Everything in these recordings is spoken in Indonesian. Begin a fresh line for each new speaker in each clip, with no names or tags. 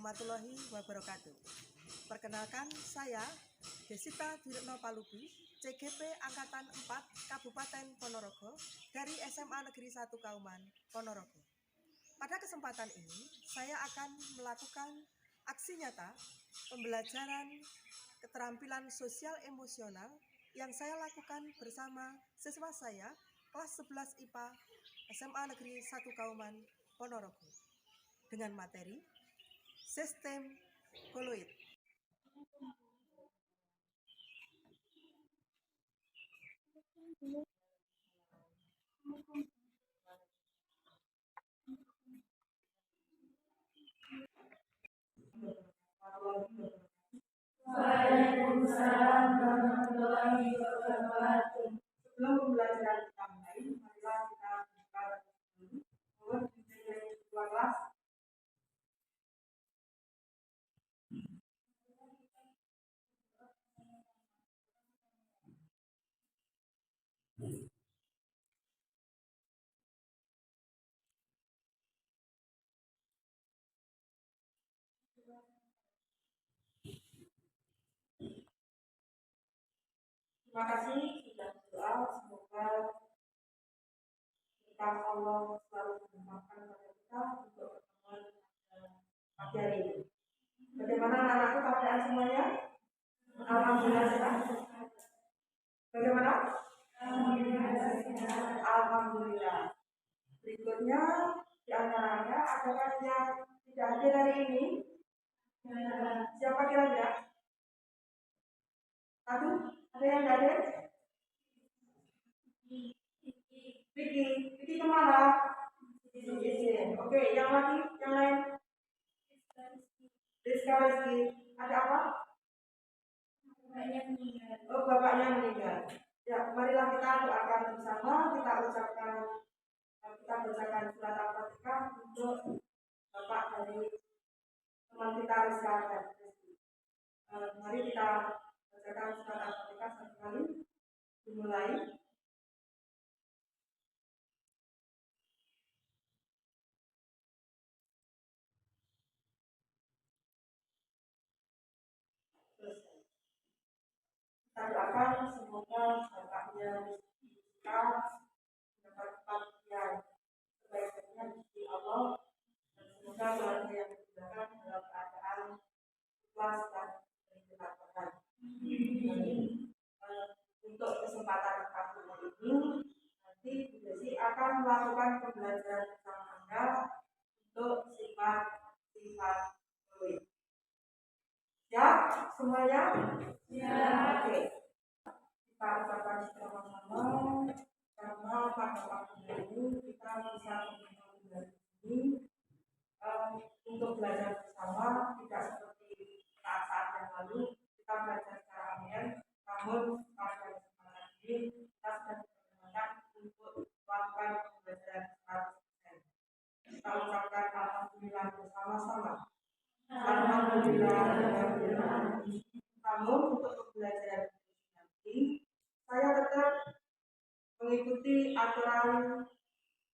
warahmatullahi wabarakatuh. Perkenalkan, saya Desita Dirno Palubi, CGP Angkatan 4 Kabupaten Ponorogo dari SMA Negeri 1 Kauman, Ponorogo. Pada kesempatan ini, saya akan melakukan aksi nyata pembelajaran keterampilan sosial emosional yang saya lakukan bersama siswa saya kelas 11 IPA SMA Negeri 1 Kauman, Ponorogo dengan materi sistem koloid.
Waalaikumsalam warahmatullahi wabarakatuh.
Sebelum pembelajaran kita mulai, marilah kita buka dulu. Mohon dijaga kelas. Terima kasih sudah berdoa. Semoga kita Allah selalu menempatkan pada kita untuk pertemuan pagi hari ini. Bagaimana anak-anakku keadaan semuanya? Alhamdulillah sehat. Bagaimana? Alhamdulillah. Berikutnya di antaranya adakah yang tidak hadir hari ini? Siapa kira-kira? Satu, ada yang tidak hadir? Vicky kemana? Oke, yang lagi, yang lain? Rizka Rizky, ada apa? Oh, bapaknya meninggal. Ya, marilah kita doakan bersama, kita bacakan surat Al-Fatihah untuk bapak dari teman kita Rizka Rizky. Mari kita bacakan surat Al-Fatihah satu kali. Dimulai. Kita doakan semoga bapaknya kita mendapat tempat yang sebaik-baiknya di Allah, dan semoga keluarga yang digunakan dalam keadaan ikhlas dan berketakwaan. Untuk kesempatan kali ini, nanti Bu Desi akan melakukan pembelajaran bersama Anda untuk sifat-sifat fluid. Ya, semuanya? Ya. Oke. Kita ucapkan sama-sama karena pada waktu ini kita bisa mengambil ini untuk belajar bersama, tidak seperti saat-saat yang lalu kita belajar secara online, namun pada kesempatan ini kita sudah diperkenalkan untuk melakukan pembelajaran 100%. Kita ucapkan alhamdulillah bersama-sama. Alhamdulillah. Namun untuk pembelajaran nanti saya tetap mengikuti aturan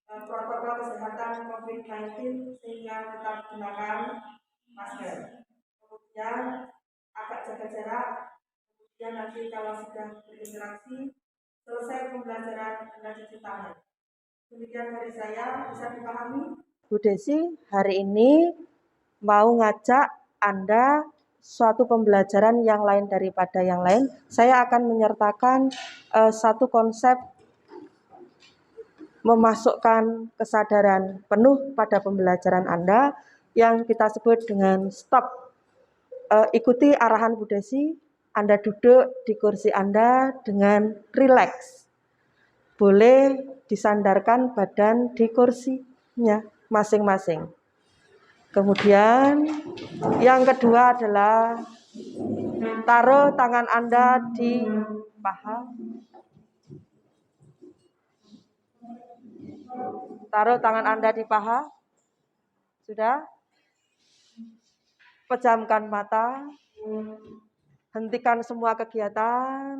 protokol kesehatan COVID-19 sehingga tetap gunakan masker. Kemudian agak jaga jarak. Kemudian nanti kalau sudah berinteraksi, selesai pembelajaran Anda cuci tangan. Demikian dari saya, bisa dipahami? Bu Desi hari ini mau ngajak Anda suatu pembelajaran yang lain daripada yang lain. Saya akan menyertakan satu konsep memasukkan kesadaran penuh pada pembelajaran Anda yang kita sebut dengan stop. Ikuti arahan Bu Desi, Anda duduk di kursi Anda dengan rileks. Boleh disandarkan badan di kursinya masing-masing. Kemudian yang kedua adalah taruh tangan Anda di paha. Taruh tangan Anda di paha. Sudah? Pejamkan mata. Hentikan semua kegiatan.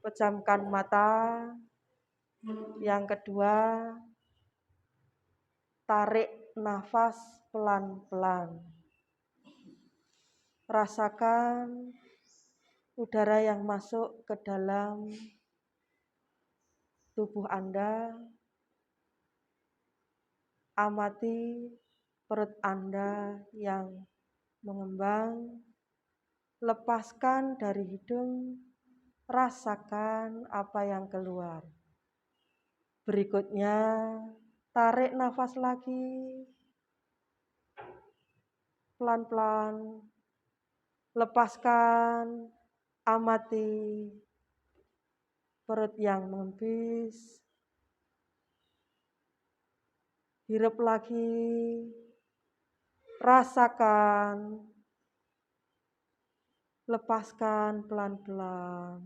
Pejamkan mata. Yang kedua, tarik nafas pelan-pelan.
Rasakan udara yang masuk ke dalam tubuh Anda. Amati perut Anda yang mengembang. Lepaskan dari hidung, rasakan apa yang keluar. Berikutnya, tarik nafas lagi. Pelan-pelan, lepaskan, amati perut yang mengempis. Hirup lagi, rasakan, lepaskan pelan-pelan.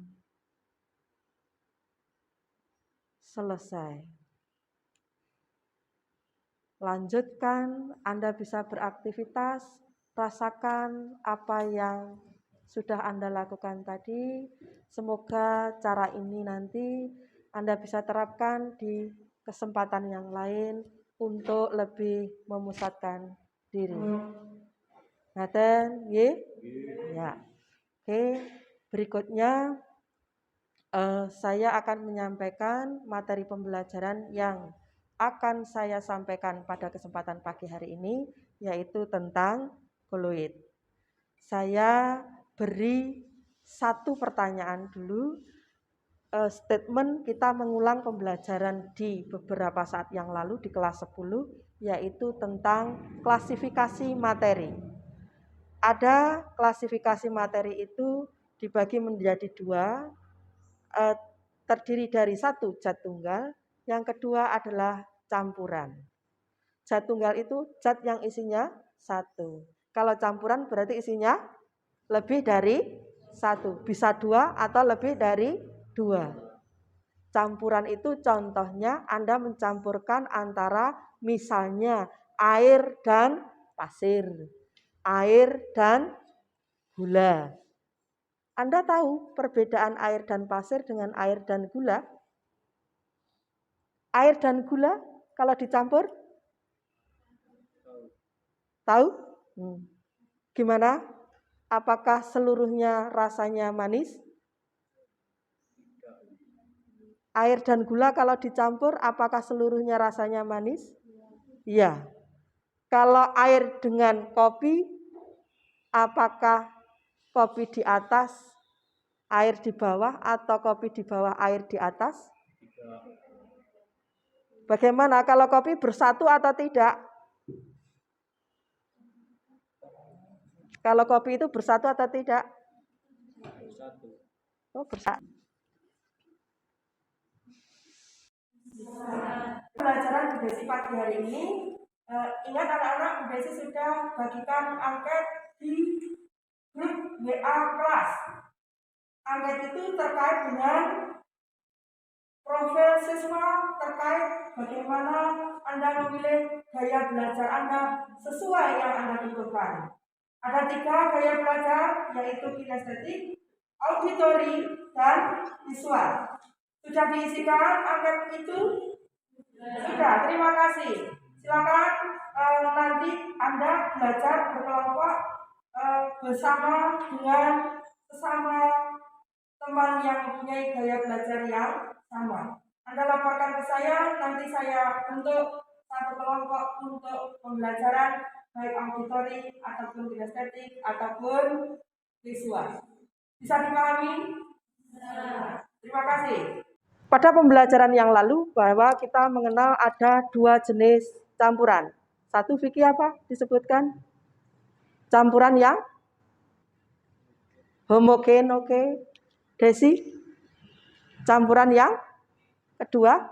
Selesai. Lanjutkan, Anda bisa beraktivitas, rasakan apa yang sudah Anda lakukan tadi. Semoga cara ini nanti Anda bisa terapkan di kesempatan yang lain untuk lebih memusatkan diri. Ngaten, nggih? Ya. Oke, berikutnya saya akan menyampaikan materi pembelajaran yang akan saya sampaikan pada kesempatan pagi hari ini, yaitu tentang koloid. Saya beri satu pertanyaan dulu. Statement kita mengulang pembelajaran di beberapa saat yang lalu di kelas 10, yaitu tentang klasifikasi materi. Ada klasifikasi materi itu dibagi menjadi dua, terdiri dari satu zat tunggal, yang kedua adalah campuran. Zat tunggal itu zat yang isinya satu. Kalau campuran berarti isinya lebih dari satu, bisa dua atau lebih dari dua. Campuran itu contohnya Anda mencampurkan antara misalnya air dan pasir, air dan gula. Anda tahu perbedaan air dan pasir dengan air dan gula? Air dan gula kalau dicampur? Tahu? Gimana? Apakah seluruhnya rasanya manis? Air dan gula kalau dicampur, apakah seluruhnya rasanya manis? Iya. Kalau air dengan kopi, apakah kopi di atas, air di bawah, atau kopi di bawah, air di atas? Bagaimana kalau kopi bersatu atau tidak? Kalau kopi itu bersatu atau tidak? Bersatu. Oh, bersatu.
Pelajaran Bu Desi pagi hari ini, ingat anak-anak, Bu Desi sudah bagikan angket di grup WA kelas. Angket itu terkait dengan profil siswa, terkait bagaimana Anda memilih gaya belajar Anda sesuai yang Anda butuhkan. Ada 3 gaya belajar, yaitu kinestetik, auditori, dan visual. Sudah diisikan angket itu? Sudah, terima kasih. Silakan nanti Anda belajar berkelompok bersama dengan sesama teman yang mempunyai gaya belajar yang sama. Anda laporkan ke saya, nanti saya bentuk satu kelompok untuk pembelajaran baik auditori ataupun kinestetik ataupun visual. Bisa dipahami? Terima kasih.
Pada pembelajaran yang lalu bahwa kita mengenal ada 2 jenis campuran. Satu Vicky apa disebutkan? Campuran yang homogen, oke. Desi? Campuran yang kedua?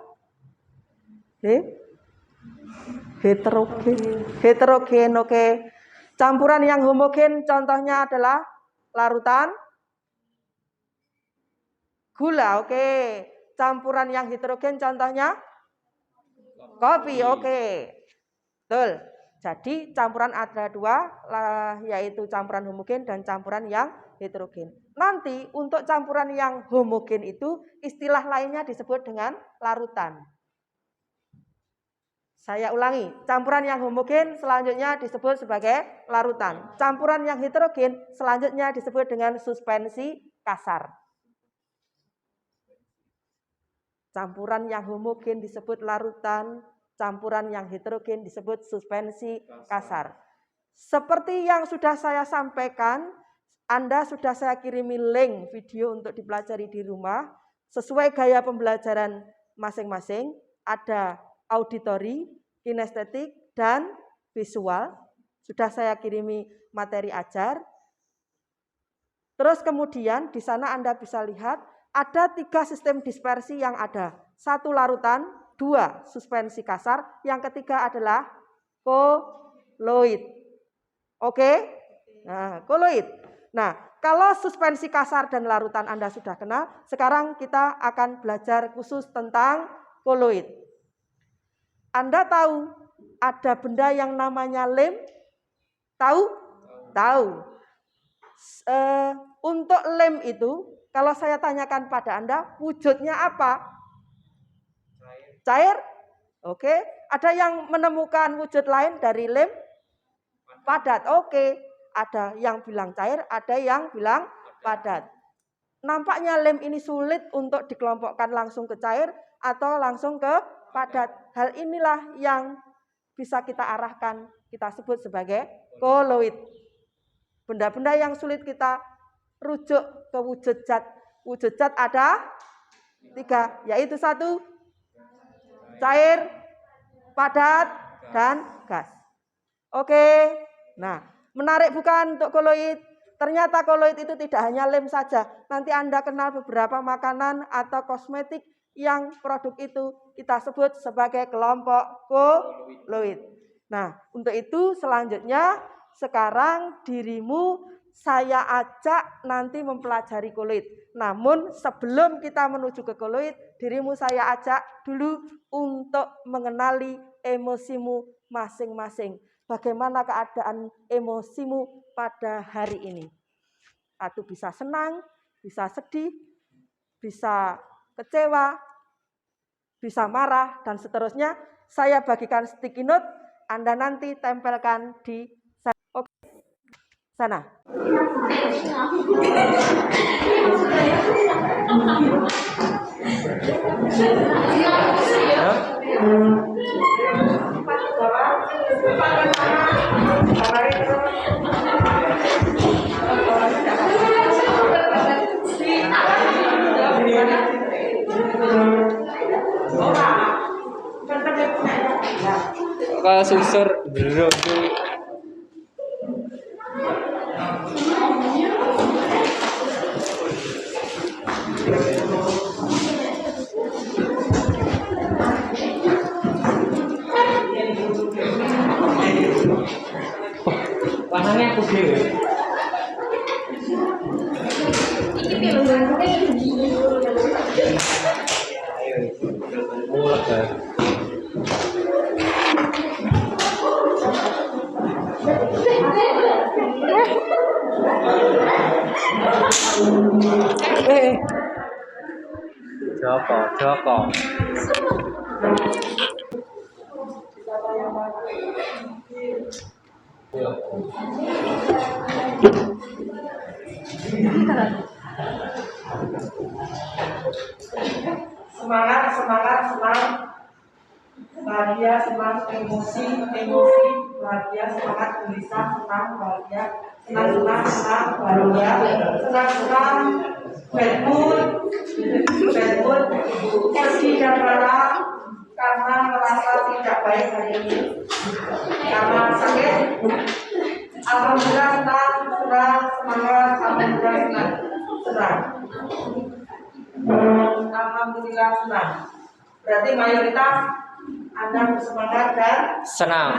Heterogen, oke. Campuran yang homogen contohnya adalah larutan gula, oke. Campuran yang heterogen contohnya kopi, oke. Betul. Jadi campuran ada 2, yaitu campuran homogen dan campuran yang heterogen. Nanti untuk campuran yang homogen itu istilah lainnya disebut dengan larutan. Saya ulangi, campuran yang homogen selanjutnya disebut sebagai larutan. Campuran yang heterogen selanjutnya disebut dengan suspensi kasar. Campuran yang homogen disebut larutan, campuran yang heterogen disebut suspensi kasar. Seperti yang sudah saya sampaikan, Anda sudah saya kirimi link video untuk dipelajari di rumah. Sesuai gaya pembelajaran masing-masing, ada auditori, kinestetik, dan visual. Sudah saya kirimi materi ajar. Terus kemudian di sana Anda bisa lihat ada 3 sistem dispersi yang ada. 1 larutan, 2 suspensi kasar, yang ketiga adalah koloid. Oke? Nah, koloid. Nah, kalau suspensi kasar dan larutan Anda sudah kenal, sekarang kita akan belajar khusus tentang koloid. Anda tahu ada benda yang namanya lem? Tahu? Tahu. Untuk lem itu, kalau saya tanyakan pada Anda, wujudnya apa? Cair? Oke. Ada yang menemukan wujud lain dari lem? Padat. Oke. Ada yang bilang cair, ada yang bilang padat. Nampaknya lem ini sulit untuk dikelompokkan langsung ke cair atau langsung ke padat. Hal inilah yang bisa kita arahkan, kita sebut sebagai koloid. Benda-benda yang sulit kita rujuk ke wujud zat. Wujud zat ada 3, yaitu 1, cair, padat, dan gas. Oke, nah menarik bukan untuk koloid? Ternyata koloid itu tidak hanya lem saja. Nanti Anda kenal beberapa makanan atau kosmetik yang produk itu kita sebut sebagai kelompok koloid. Nah, untuk itu selanjutnya sekarang dirimu saya ajak nanti mempelajari koloid. Namun sebelum kita menuju ke koloid, dirimu saya ajak dulu untuk mengenali emosimu masing-masing. Bagaimana keadaan emosimu pada hari ini? Atau bisa senang, bisa sedih, bisa kecewa, bisa marah, dan seterusnya. Saya bagikan sticky note, Anda nanti tempelkan di sana.
Kalau susur dulu warnanya aku dewe. Joko.
Semangat, senang, bahagia, senang, emosi, bahagia, semangat, gelisah, senang, bahagia, senang, bahagia, senang, bad mood, sedih dan marah karena merasa tidak baik hari ini, karena sakit. Alhamdulillah senang, semangat, alhamdulillah senang. Alhamdulillah senang. Berarti mayoritas Anda bersemangat dan
Senang.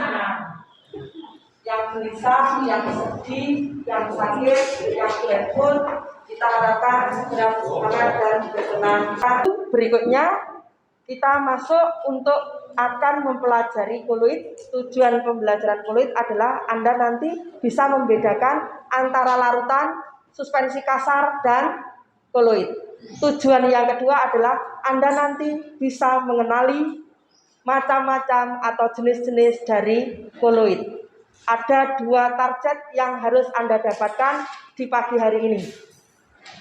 Yang gelisah, yang sedih, yang sakit, yang bad mood, kita harapkan segera bersemangat dan bersenang.
Berikutnya kita masuk untuk akan mempelajari koloid. Tujuan pembelajaran koloid adalah Anda nanti bisa membedakan antara larutan, suspensi kasar, dan koloid. Tujuan yang kedua adalah Anda nanti bisa mengenali macam-macam atau jenis-jenis dari koloid. Ada 2 target yang harus Anda dapatkan di pagi hari ini.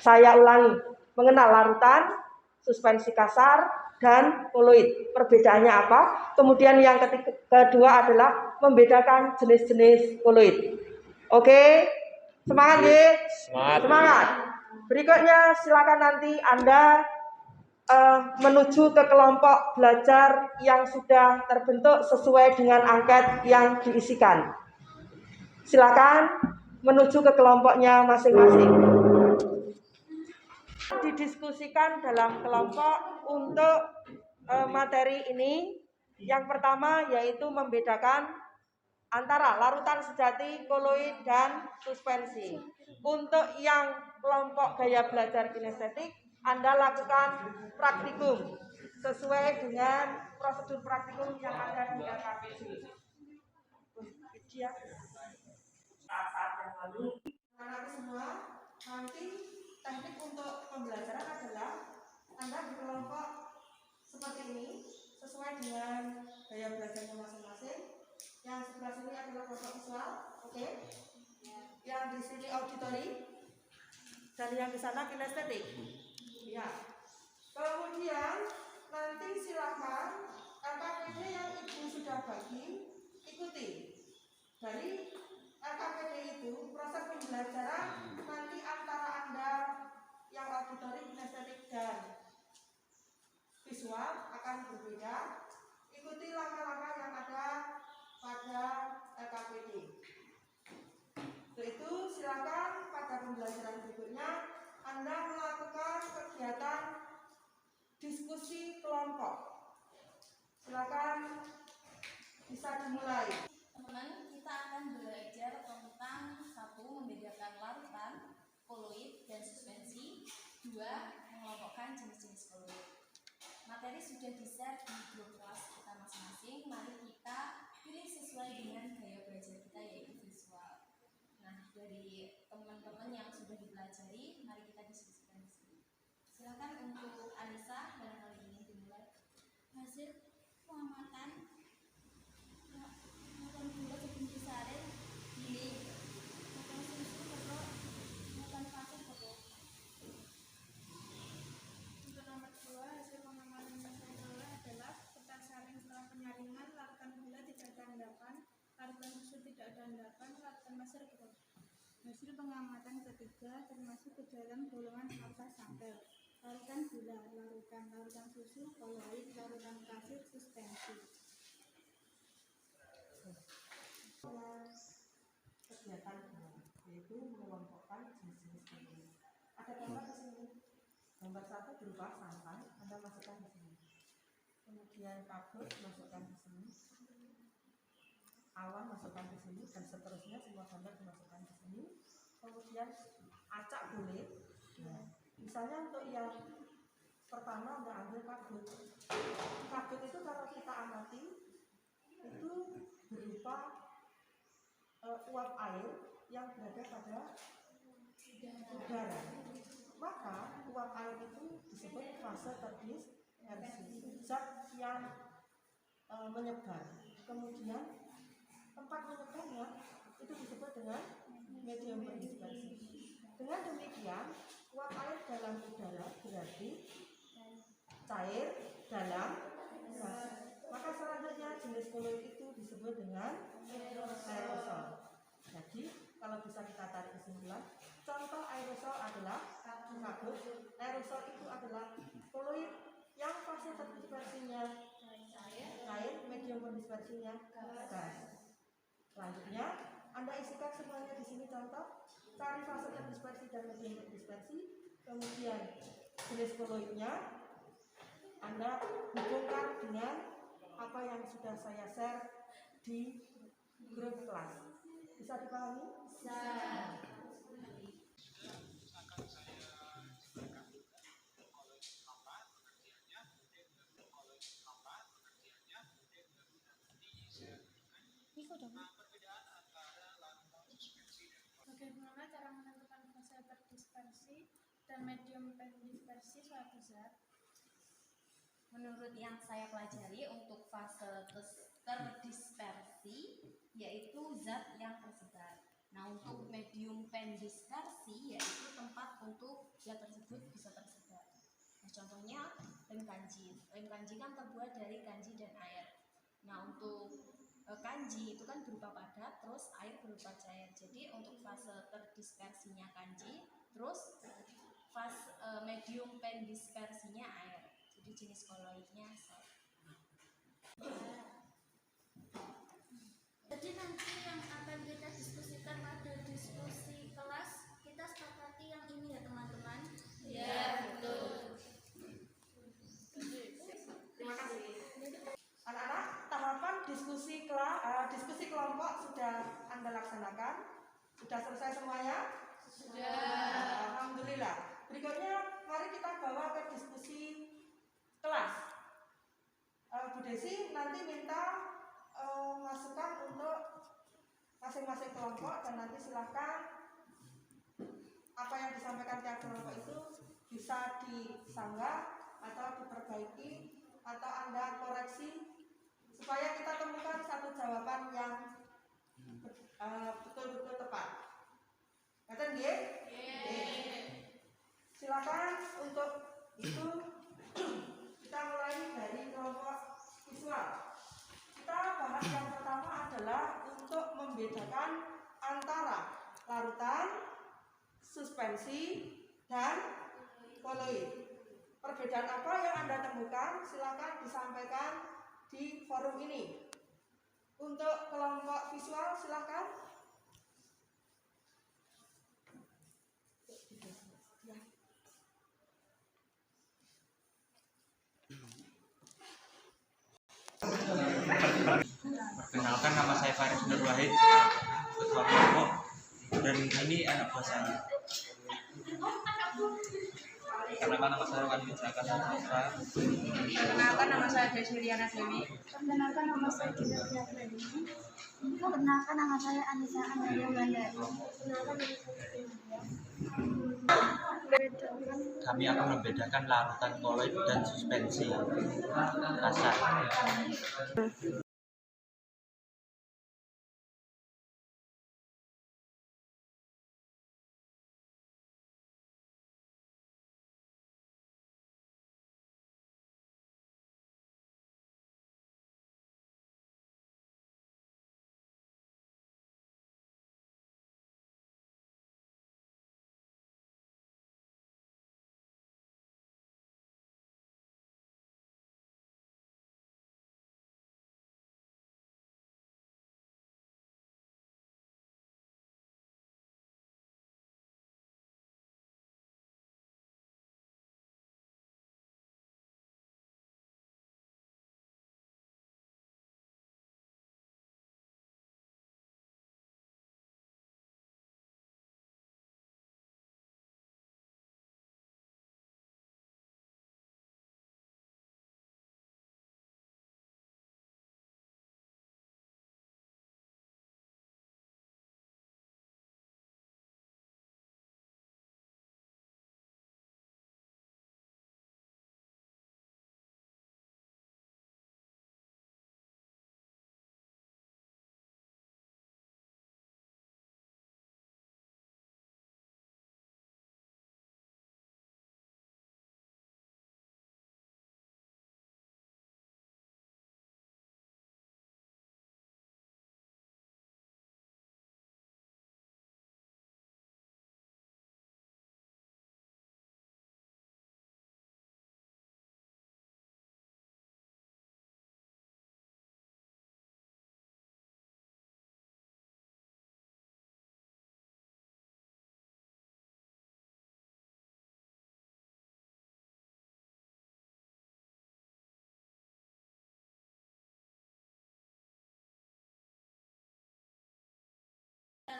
Saya ulangi, mengenal larutan, suspensi kasar, dan koloid. Perbedaannya apa? Kemudian yang kedua adalah membedakan jenis-jenis koloid. Oke, semangat ya? Semangat. Berikutnya silakan nanti Anda menuju ke kelompok belajar yang sudah terbentuk sesuai dengan angket yang diisikan. Silakan menuju ke kelompoknya masing-masing. Didiskusikan dalam kelompok untuk materi ini. Yang pertama yaitu membedakan antara larutan sejati, koloid, dan suspensi. Untuk yang kelompok gaya belajar kinestetik, Anda lakukan praktikum sesuai dengan prosedur praktikum yang ada di LKPD. Saat-saat yang lalu, anak semua, nanti teknik untuk pembelajaran adalah Anda berkelompok seperti ini, sesuai dengan gaya belajarnya masing-masing. Yang sebelah sini adalah kelompok visual, oke? Yang di sini auditori, dan yang di sana kinestetik. Ya. Kemudian nanti silakan LKPD yang Ibu sudah bagi ikuti. Dari LKPD itu proses pembelajaran nanti antara Anda yang auditori, kinestetik, dan visual akan berbeda. Ikuti langkah-langkah yang ada pada LKPD. Yaitu silakan pada pembelajaran berikutnya Anda melakukan kegiatan diskusi kelompok. Silakan bisa dimulai.
Teman-teman, kita akan belajar tentang 1. Membedakan larutan, koloid, dan suspensi. 2. Mengelompokkan jenis-jenis koloid. Materi sudah di-share di grup kelas kita masing-masing. Mari kita pilih sesuai dengan gaya belajar kita, yaitu visual. Nah, dari teman-teman yang sudah dipelajari, mari kita diskusikan di sini. Silakan untuk Anissa dan kali ini dimulai. Hasil pengamatan makan gula sebelum disaring ini makan susu atau makan pasir atau untuk nomor 2, hasil pengamatan yang saya peroleh adalah kertas saring setelah penyaringan, larutan gula tidak ada endapan, larutan susu tidak ada endapan, larutan pasir betul. Hasil pengamatan ketiga termasuk ke dalam golongan apa sampel: larutan gula, larutan susu, koloid, larutan pasir, suspensi.
Kegiatan yaitu mengelompokkan jenis-jenis koloid. Ada gambar di sini. Gambar 1 berupa sampan, Anda masukkan di sini. Kemudian kabut masukkan di sini. Awan masukkan di sini, dan seterusnya semua gambar dimasukkan di sini. Kemudian acak boleh. Nah, misalnya untuk yang pertama Anda ambil kabut. Kabut itu kalau kita amati itu berupa uap air yang berada pada udara. Maka uap air itu disebut fase terdispersi, zat yang menyebar. Kemudian tempat menyebarnya itu disebut dengan medium berdispersi. Dengan demikian, uap air dalam udara berarti cair dalam gas. Maka selanjutnya jenis koloid itu disebut dengan aerosol. Jadi kalau bisa kita tarik kesimpulan, contoh aerosol adalah kabut. Aerosol itu adalah koloid yang fase terdispersinya cair, medium berdispersinya gas. Selanjutnya Anda isikan semuanya di sini contoh. Cari fase terdispersi dan medium berdispersi. Kemudian jenis koloidnya Anda hubungkan dengan apa yang sudah saya share di grup kelas. Bisa dipahami? Bisa.
Bagaimana cara menentukan fase terdispersi dan medium berdispersi suatu zat? Menurut yang saya pelajari untuk fase terdispersi yaitu zat yang tersebar. Nah, untuk medium pendispersi yaitu tempat untuk zat tersebut bisa tersebar. Nah, contohnya lem kanji. Lem kanji kan terbuat dari kanji dan air. Nah, untuk kanji itu kan berupa padat, terus air berupa cair. Jadi untuk fase terdispersinya kanji, terus fase medium pendispersinya air. Jadi jenis koloidnya sel.
Jadi nanti yang akan kita diskusikan pada diskusi kelas, kita sepakati yang ini ya teman-teman.
Ya, betul.
Terima kasih. Anak-anak, tahapan diskusi kelompok sudah Anda laksanakan? Sudah selesai semuanya? Sudah. Alhamdulillah. Berikutnya, mari kita bawa ke diskusi kelas. Bu Desi nanti minta masukan untuk masing-masing kelompok dan nanti silahkan apa yang disampaikan tiap kelompok itu bisa disanggah atau diperbaiki atau Anda koreksi supaya kita temukan satu jawaban yang betul-betul tepat. Ngaten nggih? Silakan untuk itu kita mulai dari kelompok visual. Kita bahas yang pertama adalah untuk membedakan antara larutan, suspensi, dan koloid. Perbedaan apa yang Anda temukan? Silakan disampaikan di forum ini. Untuk kelompok visual silakan.
Perkenalkan, nama saya Faris Nur Wahid, ketua kelompok, dan ini anak buah saya. Perkenalkan, nama saya Wan Wijakan Putra.
Perkenalkan, nama saya Desi Riana Dewi.
Perkenalkan, nama saya Gita Fiatri. Perkenalkan, nama saya Anissa Andalia Wulandari. Perkenalkan, nama saya
Kami akan membedakan larutan koloid dan suspensi kasar.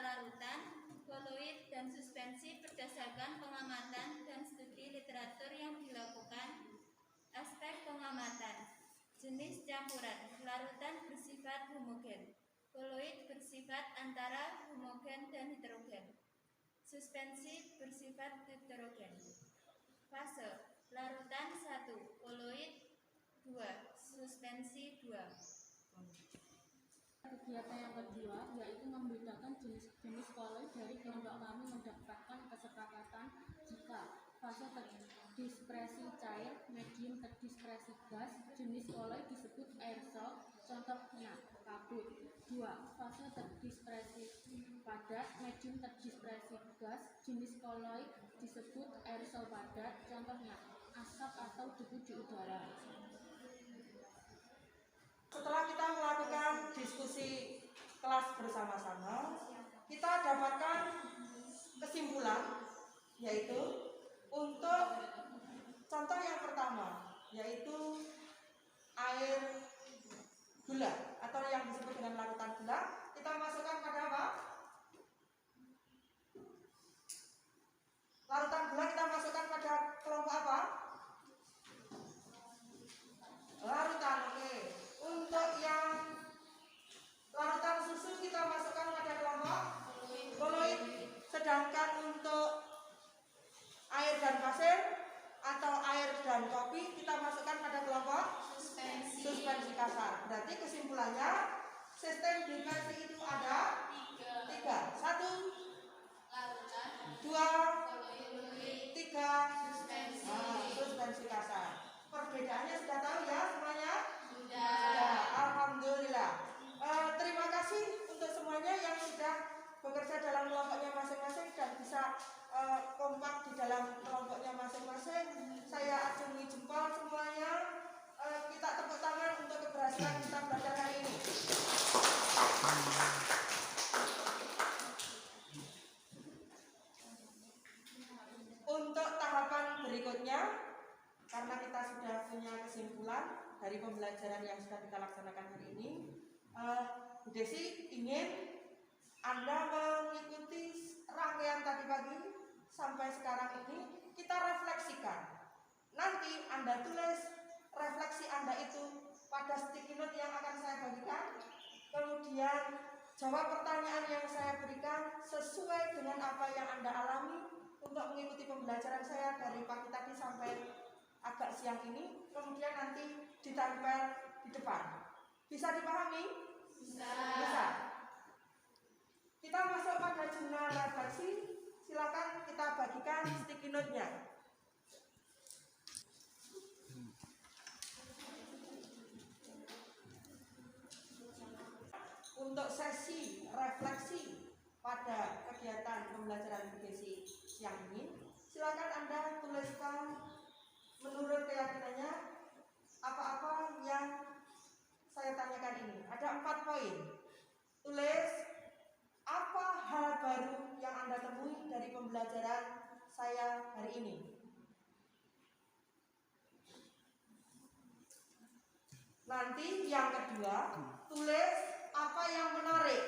larutan, koloid, dan suspensi berdasarkan pengamatan dan studi literatur yang dilakukan. Aspek pengamatan: jenis campuran, larutan bersifat homogen, koloid bersifat antara homogen dan heterogen, suspensi bersifat heterogen. Fase: larutan 1, koloid
2. Suspensi 2.
Kegiatan yang kedua yaitu membedakan jenis-jenis koloi dari kelompok kami mendapatkan kesepakatan jika fase terdispersi cair, medium terdispersi gas, jenis koloi disebut aerosol, contohnya kabut. 2. Fase terdispersi padat, medium terdispersi gas, jenis koloi disebut aerosol padat, contohnya asap atau debu di udara.
Setelah kita melakukan diskusi kelas bersama-sama, kita dapatkan kesimpulan, yaitu untuk contoh yang pertama, yaitu air gula atau yang disebut dengan larutan gula, kita masukkan pada apa? Larutan gula kita masukkan pada kelompok apa? Larutan, oke. Untuk yang larutan susu kita masukkan pada kelompok koloid. Sedangkan untuk air dan pasir atau air dan kopi kita masukkan pada kelompok suspensi kasar. Berarti kesimpulannya sistem diversi itu ada 3. 1
Larutan,
2 3
suspensi.
suspensi kasar. Perbedaannya sudah tahu ya semuanya?
Sudah.
Alhamdulillah. Terima kasih untuk semuanya yang sudah bekerja dalam kelompoknya masing-masing dan bisa kompak di dalam kelompoknya masing-masing. Saya acungi jempol semuanya. Kita tepuk tangan untuk keberhasilan kita belajar hari ini. Untuk tahapan berikutnya, karena kita sudah punya kesimpulan dari pembelajaran yang sudah kita laksanakan hari ini, Bu Desi ingin Anda mengikuti rangkaian tadi pagi sampai sekarang ini, kita refleksikan. Nanti Anda tulis refleksi Anda itu pada sticky note yang akan saya bagikan, kemudian jawab pertanyaan yang saya berikan sesuai dengan apa yang Anda alami untuk mengikuti pembelajaran saya dari pagi tadi sampai agak siang ini, kemudian nanti ditempel di depan. Bisa dipahami? Bisa. Kita masuk pada jurnal refleksi. Silakan kita bagikan sticky note-nya. Untuk sesi refleksi pada kegiatan pembelajaran BGC siang ini, silakan Anda tuliskan menurut keyakinannya apa-apa yang saya tanyakan ini. Ada 4 poin. Tulis apa hal baru yang Anda temui dari pembelajaran saya hari ini. Nanti yang kedua, tulis apa yang menarik.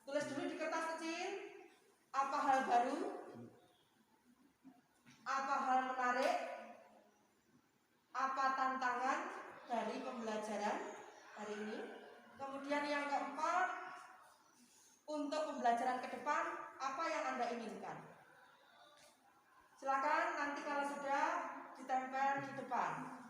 Tulis dulu di kertas kecil, apa hal baru, apa hal menarik, apa tantangan dari pembelajaran hari ini. Kemudian yang keempat, untuk pembelajaran ke depan, apa yang Anda inginkan. Silakan nanti kalau sudah ditempel di depan.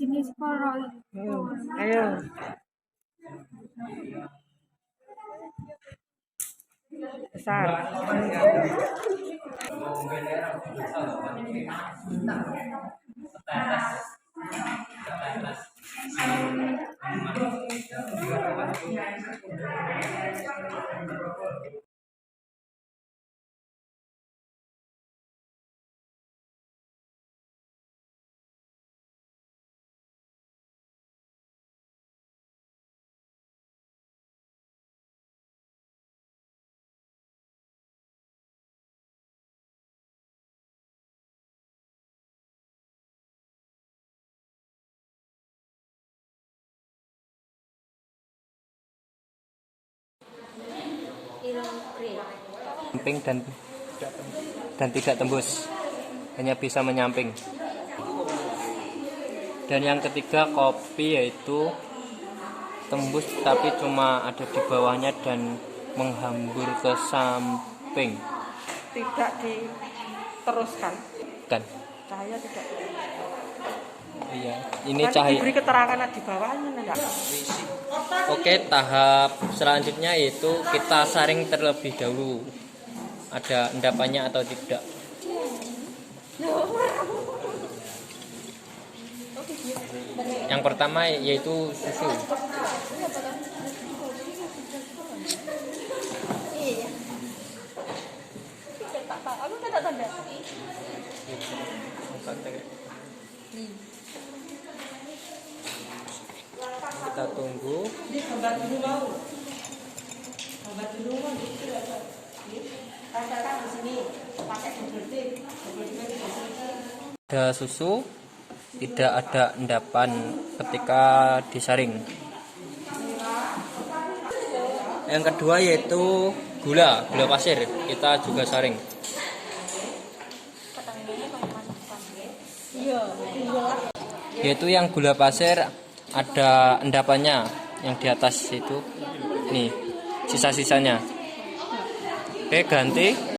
Jenis koloid.
Ayo. Besar.
Nyamping dan tidak tembus, hanya bisa menyamping. Dan yang ketiga kopi, yaitu tembus tapi cuma ada di bawahnya dan menghambur ke samping.
Tidak diteruskan.
Dan
Cahaya tidak.
iya, ini
Nanti
cahaya.
diberi keterangan di bawahnya enggak?
Oke, tahap selanjutnya yaitu kita saring terlebih dahulu. Ada endapannya atau tidak. Yang pertama yaitu susu.
Aku tidak tanda.
Kita tunggu.
Gambar dulu mau. Gambar dulu mau. Rasakan di sini pakai deterjen.
Ada susu, tidak ada endapan ketika disaring. Yang kedua yaitu gula pasir, kita juga saring. Yaitu yang gula pasir ada endapannya yang di atas itu, nih sisa-sisanya. Oke, ganti.